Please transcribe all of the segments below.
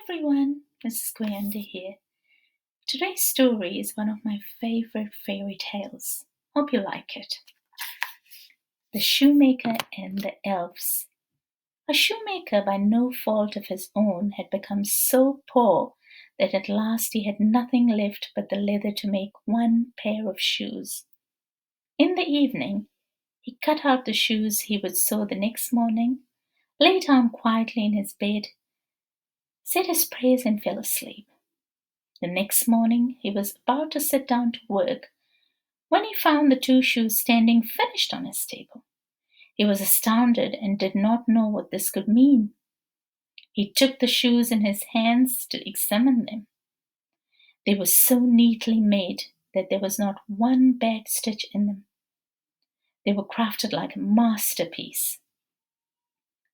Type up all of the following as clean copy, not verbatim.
everyone, Mrs. Guayanda here. Today's story is one of my favorite fairy tales. Hope you like it. The Shoemaker and the Elves. A shoemaker, by no fault of his own, had become so poor that at last he had nothing left but the leather to make one pair of shoes. In the evening, he cut out the shoes he would sew the next morning, lay down quietly in his bed, said his prayers, and fell asleep. The next morning he was about to sit down to work when he found the two shoes standing finished on his table. He was astounded and did not know what this could mean. He took the shoes in his hands to examine them. They were so neatly made that there was not one bad stitch in them. They were crafted like a masterpiece.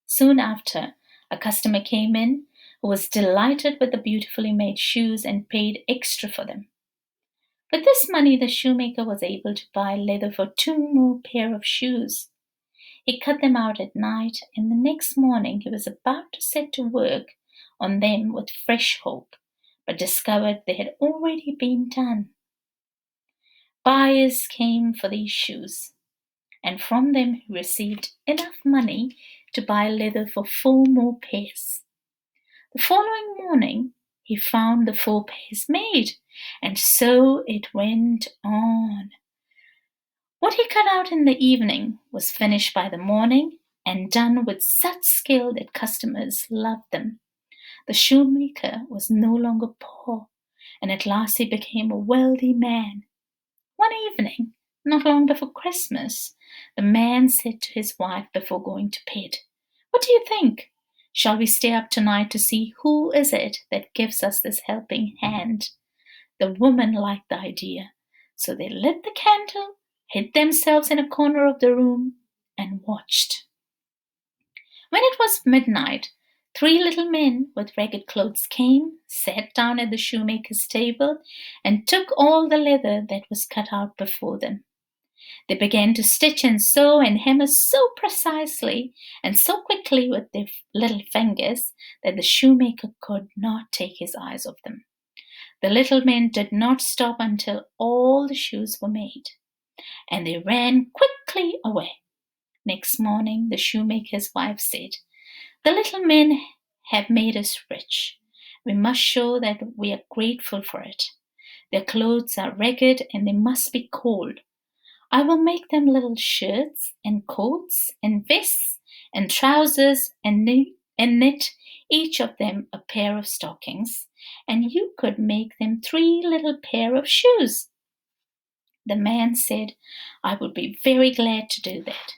Soon after, a customer came in who was delighted with the beautifully made shoes and paid extra for them. With this money, the shoemaker was able to buy leather for 2 more pair of shoes. He cut them out at night, and the next morning he was about to set to work on them with fresh hope, but discovered they had already been done. Buyers came for these shoes, and from them he received enough money to buy leather for 4 more pairs. The following morning he found the 4 pairs made, and so it went on. What he cut out in the evening was finished by the morning and done with such skill that customers loved them. The shoemaker was no longer poor, and at last he became a wealthy man. One evening, not long before Christmas, the man said to his wife before going to bed, "What do you think? Shall we stay up tonight to see who is it that gives us this helping hand?" The woman liked the idea, so they lit the candle, hid themselves in a corner of the room, and watched. When it was midnight, 3 little men with ragged clothes came, sat down at the shoemaker's table, and took all the leather that was cut out before them. They began to stitch and sew and hammer so precisely and so quickly with their little fingers that the shoemaker could not take his eyes off them. The little men did not stop until all the shoes were made, and they ran quickly away. Next morning, the shoemaker's wife said, "The little men have made us rich. We must show that we are grateful for it. Their clothes are ragged and they must be cold. I will make them little shirts and coats and vests and trousers and knit each of them a pair of stockings, and you could make them 3 little pair of shoes." The man said, "I would be very glad to do that."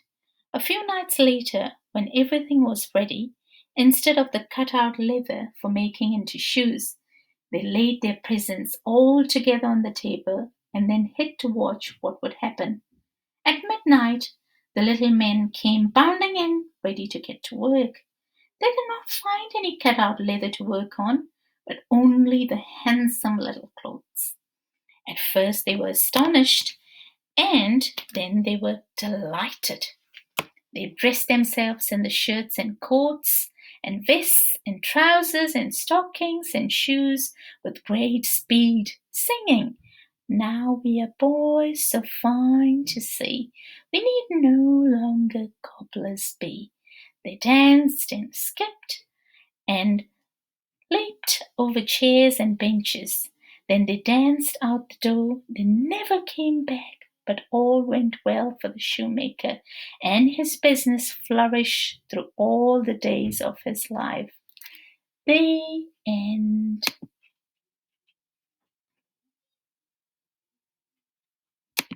A few nights later, when everything was ready, instead of the cut-out leather for making into shoes, they laid their presents all together on the table and then hid to watch what would happen. At midnight, the little men came bounding in, ready to get to work. They did not find any cut-out leather to work on, but only the handsome little clothes. At first they were astonished, and then they were delighted. They dressed themselves in the shirts and coats and vests and trousers and stockings and shoes with great speed, singing, "Now we are boys so fine to see, we need no longer cobblers be." They danced and skipped and leaped over chairs and benches. Then they danced out the door. They never came back. But all went well for the shoemaker, and his business flourished through all the days of his life. The end.